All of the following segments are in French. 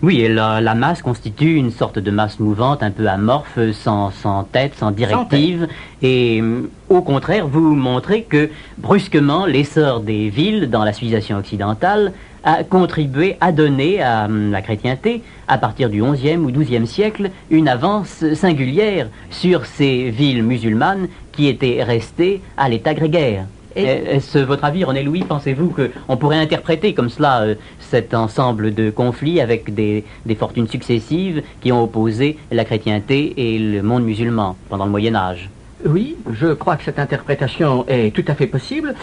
Oui, et la masse constitue une sorte de masse mouvante, un peu amorphe, sans tête, sans directive. Et au contraire, vous montrez que brusquement, l'essor des villes dans la civilisation occidentale a contribué à donner à la chrétienté, à partir du XIe ou XIIe siècle, une avance singulière sur ces villes musulmanes qui étaient restées à l'état grégaire. Est-ce votre avis, René Louis? Pensez-vous qu'on pourrait interpréter comme cela cet ensemble de conflits avec des fortunes successives qui ont opposé la chrétienté et le monde musulman pendant le Moyen-Âge? Oui, je crois que cette interprétation est tout à fait possible.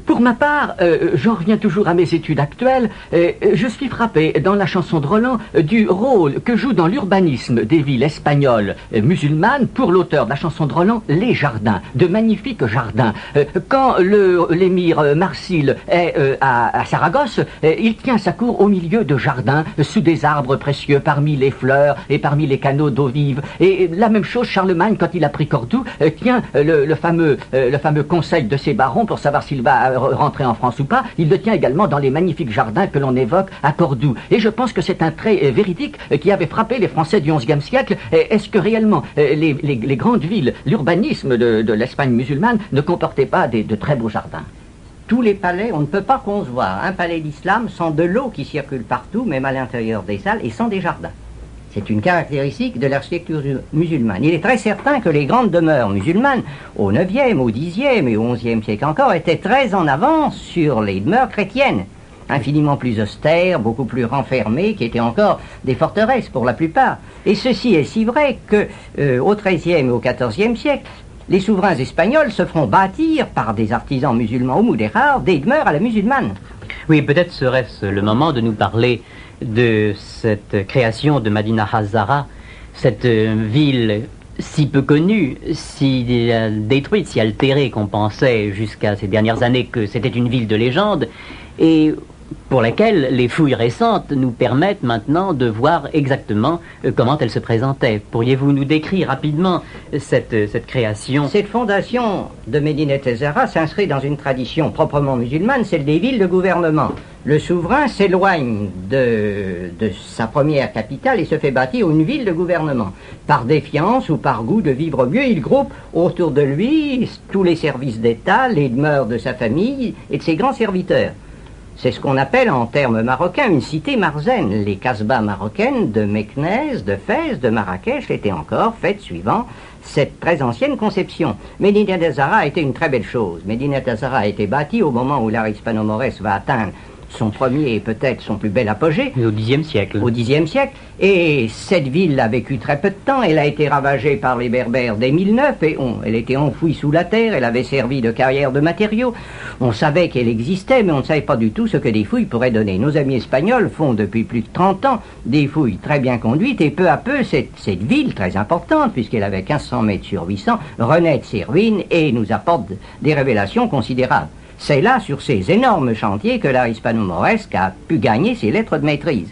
Pour ma part, j'en reviens toujours à mes études actuelles. Je suis frappé dans la chanson de Roland du rôle que joue dans l'urbanisme des villes espagnoles musulmanes pour l'auteur de la chanson de Roland, les jardins, de magnifiques jardins. Quand l'émir Marsil est à Saragosse, il tient sa cour au milieu de jardins, sous des arbres précieux, parmi les fleurs et parmi les canaux d'eau vive. Et la même chose, Charlemagne, quand il a pris Cordoue, tient le fameux conseil de ses barons pour savoir s'il va rentrer en France ou pas. Il le tient également dans les magnifiques jardins que l'on évoque à Cordoue. Et je pense que c'est un trait véridique qui avait frappé les Français du XIe siècle. Est-ce que réellement les grandes villes, l'urbanisme de l'Espagne musulmane ne comportait pas de très beaux jardins? Tous les palais, on ne peut pas concevoir un palais d'islam sans de l'eau qui circule partout, même à l'intérieur des salles, et sans des jardins. C'est une caractéristique de l'architecture musulmane. Il est très certain que les grandes demeures musulmanes, au IXe, au Xe et au XIe siècle encore, étaient très en avance sur les demeures chrétiennes, infiniment plus austères, beaucoup plus renfermées, qui étaient encore des forteresses pour la plupart. Et ceci est si vrai que, au XIIIe et au XIVe siècle, les souverains espagnols se feront bâtir par des artisans musulmans au Mudéjar des demeures à la musulmane. Oui, peut-être serait-ce le moment de nous parler de cette création de Madinat az-Zahra, cette ville si peu connue, si détruite, si altérée qu'on pensait jusqu'à ces dernières années que c'était une ville de légende, et pour laquelle les fouilles récentes nous permettent maintenant de voir exactement comment elle se présentait. Pourriez-vous nous décrire rapidement cette création? Cette fondation de Médinat az-Zahra s'inscrit dans une tradition proprement musulmane, celle des villes de gouvernement. Le souverain s'éloigne de sa première capitale et se fait bâtir une ville de gouvernement. Par défiance ou par goût de vivre mieux, il groupe autour de lui tous les services d'État, les demeures de sa famille et de ses grands serviteurs. C'est ce qu'on appelle en termes marocains une cité marzaine. Les casbahs marocaines de Meknès, de Fès, de Marrakech étaient encore faites suivant cette très ancienne conception. Médinat az-Zahra a été une très belle chose. Médinat az-Zahra a été bâti au moment où l'art hispano-maurès va atteindre son premier et peut-être son plus bel apogée. Au Xe siècle. Au Xe siècle. Et cette ville a vécu très peu de temps. Elle a été ravagée par les Berbères dès 1009 et elle était enfouie sous la terre. Elle avait servi de carrière de matériaux. On savait qu'elle existait, mais on ne savait pas du tout ce que des fouilles pourraient donner. Nos amis espagnols font depuis plus de 30 ans des fouilles très bien conduites et peu à peu, cette ville très importante, puisqu'elle avait 1500 mètres sur 800, renaît de ses ruines et nous apporte des révélations considérables. C'est là, sur ces énormes chantiers, que l'art hispano-mauresque a pu gagner ses lettres de maîtrise.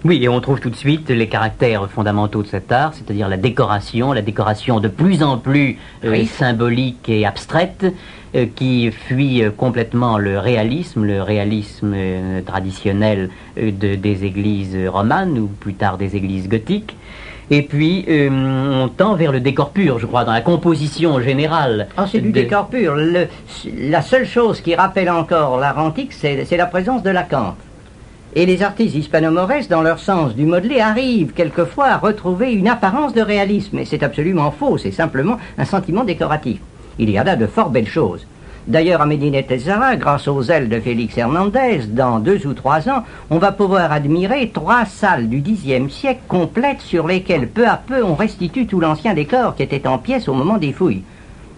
Oui, et on trouve tout de suite les caractères fondamentaux de cet art, c'est-à-dire la décoration de plus en plus symbolique et abstraite, qui fuit complètement le réalisme traditionnel des églises romanes, ou plus tard des églises gothiques. Et puis, on tend vers le décor pur, je crois, dans la composition générale. Ah, c'est du décor pur. La seule chose qui rappelle encore l'art antique, c'est la présence de l'acanthe. Et les artistes hispano-mauresques, dans leur sens du modelé, arrivent quelquefois à retrouver une apparence de réalisme. Et c'est absolument faux, c'est simplement un sentiment décoratif. Il y a là de fort belles choses. D'ailleurs, à Médinat az-Zahra, grâce aux ailes de Félix Hernandez, dans 2 ou 3 ans, on va pouvoir admirer 3 salles du Xe siècle complètes sur lesquelles, peu à peu, on restitue tout l'ancien décor qui était en pièces au moment des fouilles.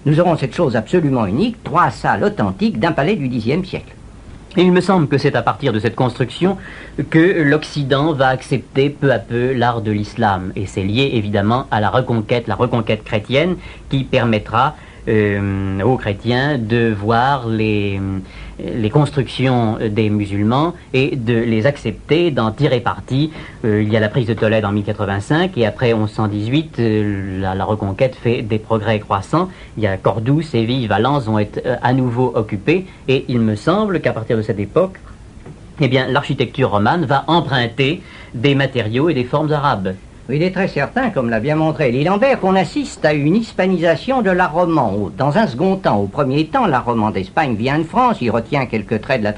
Nous aurons cette chose absolument unique, 3 salles authentiques d'un palais du Xe siècle. Et il me semble que c'est à partir de cette construction que l'Occident va accepter peu à peu l'art de l'islam. Et c'est lié évidemment à la reconquête chrétienne qui permettra aux chrétiens de voir les constructions des musulmans et de les accepter, d'en tirer parti. Il y a la prise de Tolède en 1085 et après 1118, la reconquête fait des progrès croissants. Il y a Cordoue, Séville, Valence vont être à nouveau occupés et il me semble qu'à partir de cette époque, eh bien, l'architecture romane va emprunter des matériaux et des formes arabes. Il est très certain, comme l'a bien montré Lilambert, qu'on assiste à une hispanisation de l'art roman. Dans un second temps, au premier temps, l'art roman d'Espagne vient de France, il retient quelques traits de la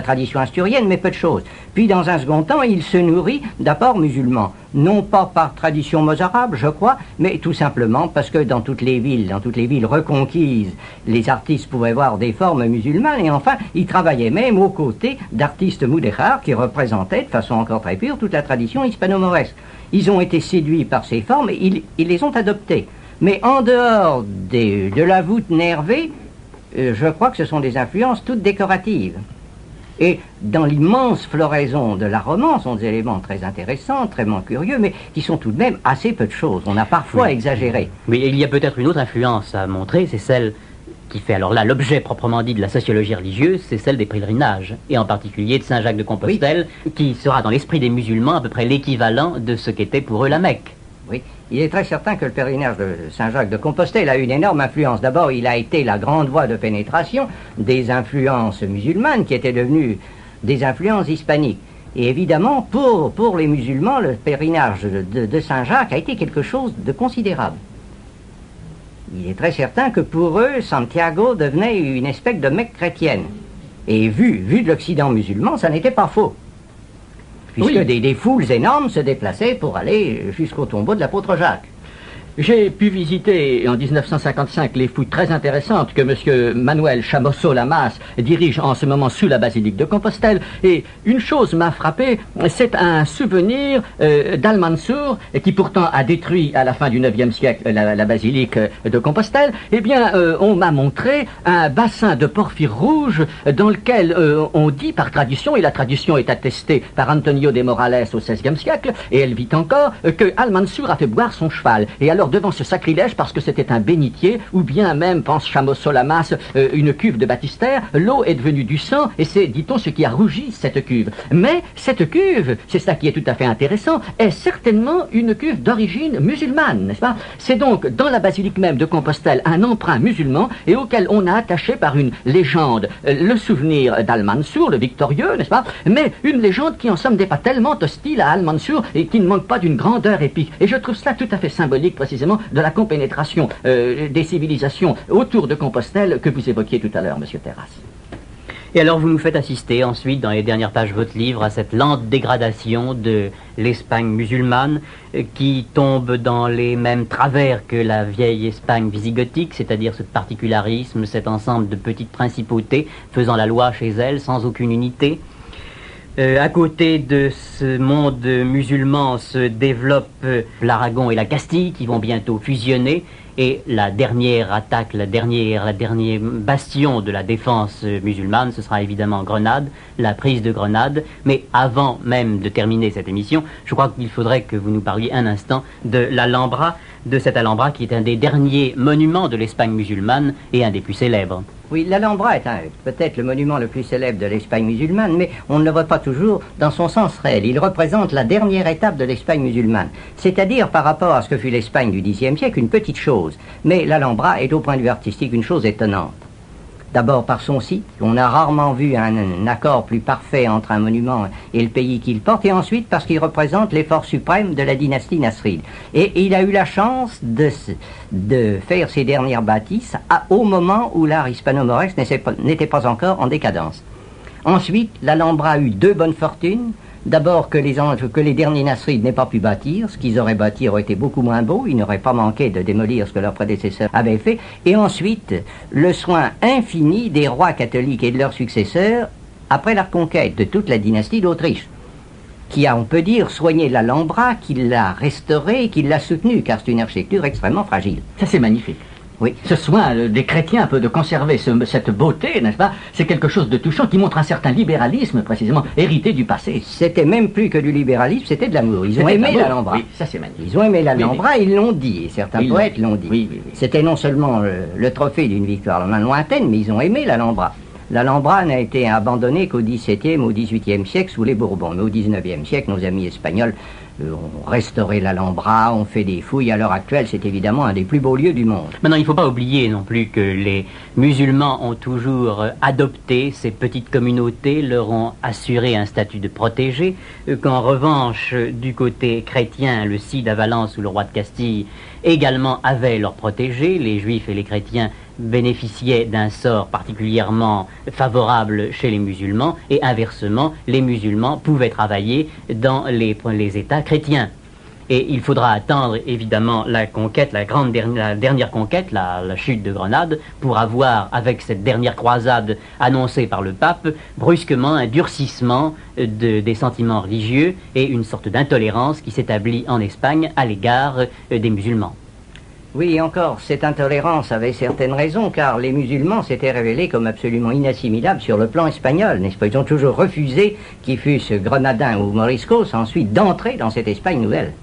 tradition asturienne, mais peu de choses. Puis dans un second temps, il se nourrit d'apports musulmans. Non pas par tradition mozarabe, je crois, mais tout simplement parce que dans toutes les villes reconquises, les artistes pouvaient voir des formes musulmanes, et enfin, ils travaillaient même aux côtés d'artistes moudéjars qui représentaient de façon encore très pure toute la tradition hispano-mauresque. Ils ont été séduits par ces formes et ils les ont adoptées. Mais en dehors de la voûte nervée, je crois que ce sont des influences toutes décoratives. Et dans l'immense floraison de la romance, sont des éléments très intéressants, très curieux, mais qui sont tout de même assez peu de choses. On a parfois exagéré. Mais il y a peut-être une autre influence à montrer, c'est celle qui fait alors là l'objet proprement dit de la sociologie religieuse, c'est celle des pèlerinages, et en particulier de Saint-Jacques de Compostelle, qui sera dans l'esprit des musulmans à peu près l'équivalent de ce qu'était pour eux la Mecque. Oui, il est très certain que le pèlerinage de Saint-Jacques de Compostelle a une énorme influence. D'abord, il a été la grande voie de pénétration des influences musulmanes qui étaient devenues des influences hispaniques. Et évidemment, pour les musulmans, le pèlerinage de Saint-Jacques a été quelque chose de considérable. Il est très certain que pour eux, Santiago devenait une espèce de Mecque chrétienne. Et vu de l'Occident musulman, ça n'était pas faux. Puisque oui, des foules énormes se déplaçaient pour aller jusqu'au tombeau de l'apôtre Jacques. J'ai pu visiter en 1955 les fouilles très intéressantes que M. Manuel Chamosso Lamas dirige en ce moment sous la basilique de Compostelle. Et une chose m'a frappé, c'est un souvenir d'Al-Mansour, qui pourtant a détruit à la fin du IXe siècle la basilique de Compostelle. Eh bien, on m'a montré un bassin de porphyre rouge dans lequel on dit par tradition, et la tradition est attestée par Antonio de Morales au XVIe siècle, et elle vit encore, que Al-Mansour a fait boire son cheval. Et alors, devant ce sacrilège, parce que c'était un bénitier, ou bien même, pense Chamosso Lamas, une cuve de baptistère, l'eau est devenue du sang, et c'est, dit-on, ce qui a rougi cette cuve. Mais cette cuve, c'est ça qui est tout à fait intéressant, est certainement une cuve d'origine musulmane, n'est-ce pas? C'est donc, dans la basilique même de Compostelle, un emprunt musulman, et auquel on a attaché par une légende le souvenir d'Al-Mansour, le victorieux, n'est-ce pas? Mais une légende qui, en somme, n'est pas tellement hostile à Al-Mansour, et qui ne manque pas d'une grandeur épique. Et je trouve cela tout à fait symbolique, précisément, de la compénétration des civilisations autour de Compostelle que vous évoquiez tout à l'heure, Monsieur Terrasse. Et alors vous nous faites assister ensuite, dans les dernières pages de votre livre, à cette lente dégradation de l'Espagne musulmane qui tombe dans les mêmes travers que la vieille Espagne visigothique, c'est-à-dire ce particularisme, cet ensemble de petites principautés faisant la loi chez elles sans aucune unité. À côté de ce monde musulman se développent l'Aragon et la Castille qui vont bientôt fusionner, et la dernière attaque, la dernière bastion de la défense musulmane, ce sera évidemment Grenade, la prise de Grenade. Mais avant même de terminer cette émission, je crois qu'il faudrait que vous nous parliez un instant de l'Alhambra, de cette Alhambra qui est un des derniers monuments de l'Espagne musulmane et un des plus célèbres. Oui, l'Alhambra est peut-être le monument le plus célèbre de l'Espagne musulmane, mais on ne le voit pas toujours dans son sens réel. Il représente la dernière étape de l'Espagne musulmane, c'est-à-dire par rapport à ce que fut l'Espagne du Xe siècle, une petite chose. Mais l'Alhambra est au point de vue artistique une chose étonnante. D'abord par son site, on a rarement vu un accord plus parfait entre un monument et le pays qu'il porte, et ensuite parce qu'il représente l'effort suprême de la dynastie nasride. Et il a eu la chance de faire ses dernières bâtisses au moment où l'art hispano-mauresque n'était pas encore en décadence. Ensuite, l'Alhambra a eu deux bonnes fortunes. D'abord que les derniers Nasrides n'aient pas pu bâtir, ce qu'ils auraient bâti aurait été beaucoup moins beau, ils n'auraient pas manqué de démolir ce que leurs prédécesseurs avaient fait, et ensuite le soin infini des rois catholiques et de leurs successeurs après la reconquête de toute la dynastie d'Autriche, qui a, on peut dire, soigné l'Alhambra, qui l'a restaurée et qui l'a soutenue, car c'est une architecture extrêmement fragile. Ça c'est magnifique. Oui, ce soin des chrétiens de conserver cette beauté, n'est-ce pas? C'est quelque chose de touchant qui montre un certain libéralisme, précisément, hérité du passé. C'était même plus que du libéralisme, c'était de l'amour. Ils ont aimé l'Alhambra. Oui, ça c'est magnifique. Ils ont aimé l'Alhambra, ils l'ont dit, et certains poètes l'ont dit. Oui. C'était non seulement le trophée d'une victoire lointaine, mais ils ont aimé l'Alhambra. L'Alhambra n'a été abandonnée qu'au XVIIe, au XVIIIe siècle sous les Bourbons. Mais au XIXe siècle, nos amis espagnols ont restauré l'Alhambra, ont fait des fouilles. À l'heure actuelle, c'est évidemment un des plus beaux lieux du monde. Maintenant, il ne faut pas oublier non plus que les musulmans ont toujours adopté ces petites communautés, leur ont assuré un statut de protégé, qu'en revanche, du côté chrétien, le Cid à Valence ou le roi de Castille également avaient leurs protégés. Les juifs et les chrétiens bénéficiaient d'un sort particulièrement favorable chez les musulmans, et inversement, les musulmans pouvaient travailler dans les États chrétiens. Et il faudra attendre évidemment la conquête, la dernière conquête, la chute de Grenade, pour avoir, avec cette dernière croisade annoncée par le pape, brusquement un durcissement des sentiments religieux et une sorte d'intolérance qui s'établit en Espagne à l'égard des musulmans. Oui, encore, cette intolérance avait certaines raisons, car les musulmans s'étaient révélés comme absolument inassimilables sur le plan espagnol, n'est-ce pas? Ils ont toujours refusé, qu'ils fussent grenadins ou moriscos, ensuite d'entrer dans cette Espagne nouvelle.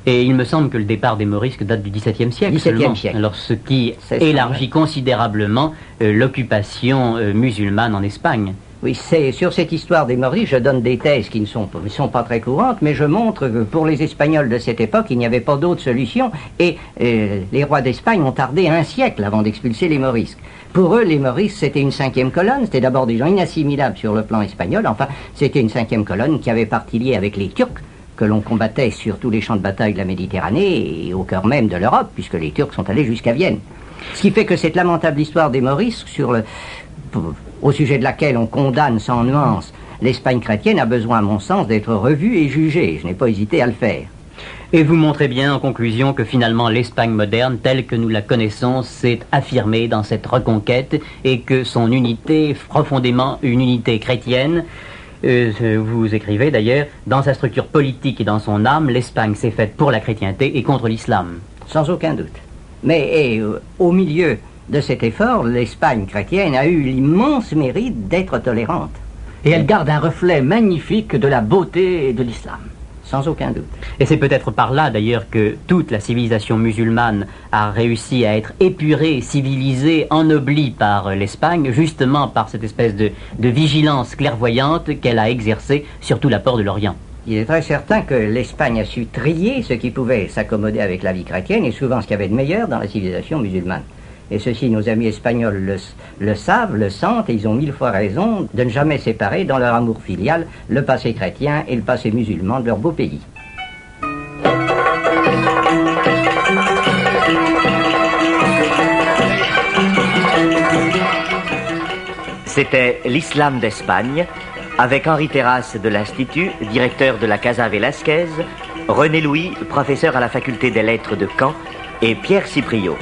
Et il me semble que le départ des Morisques date du XVIIe siècle. XVIIe siècle. Alors, ce qui élargit considérablement l'occupation musulmane en Espagne. Oui, c'est sur cette histoire des Maurices, je donne des thèses qui ne sont pas très courantes, mais je montre que pour les Espagnols de cette époque, il n'y avait pas d'autre solution, et les rois d'Espagne ont tardé un siècle avant d'expulser les Morisques. Pour eux, les Maurices, c'était une cinquième colonne, c'était d'abord des gens inassimilables sur le plan espagnol, enfin, c'était une cinquième colonne qui avait partie liée avec les Turcs, que l'on combattait sur tous les champs de bataille de la Méditerranée et au cœur même de l'Europe, puisque les Turcs sont allés jusqu'à Vienne. Ce qui fait que cette lamentable histoire des Maurices, au sujet de laquelle on condamne sans nuance l'Espagne chrétienne, a besoin, à mon sens, d'être revue et jugée. Je n'ai pas hésité à le faire. Et vous montrez bien en conclusion que finalement l'Espagne moderne, telle que nous la connaissons, s'est affirmée dans cette reconquête et que son unité, profondément une unité chrétienne, vous écrivez d'ailleurs, dans sa structure politique et dans son âme, l'Espagne s'est faite pour la chrétienté et contre l'islam. Sans aucun doute. Mais au milieu de cet effort, l'Espagne chrétienne a eu l'immense mérite d'être tolérante. Et elle garde un reflet magnifique de la beauté de l'islam. Sans aucun doute. Et c'est peut-être par là d'ailleurs que toute la civilisation musulmane a réussi à être épurée, civilisée, ennoblie par l'Espagne, justement par cette espèce de vigilance clairvoyante qu'elle a exercée sur tout l'apport de l'Orient. Il est très certain que l'Espagne a su trier ce qui pouvait s'accommoder avec la vie chrétienne et souvent ce qu'il y avait de meilleur dans la civilisation musulmane. Et ceci, nos amis espagnols le savent, le sentent, et ils ont 1000 fois raison de ne jamais séparer dans leur amour filial le passé chrétien et le passé musulman de leur beau pays. C'était l'Islam d'Espagne, avec Henri Terrasse de l'Institut, directeur de la Casa Velasquez, René Louis, professeur à la faculté des lettres de Caen, et Pierre Cipriot.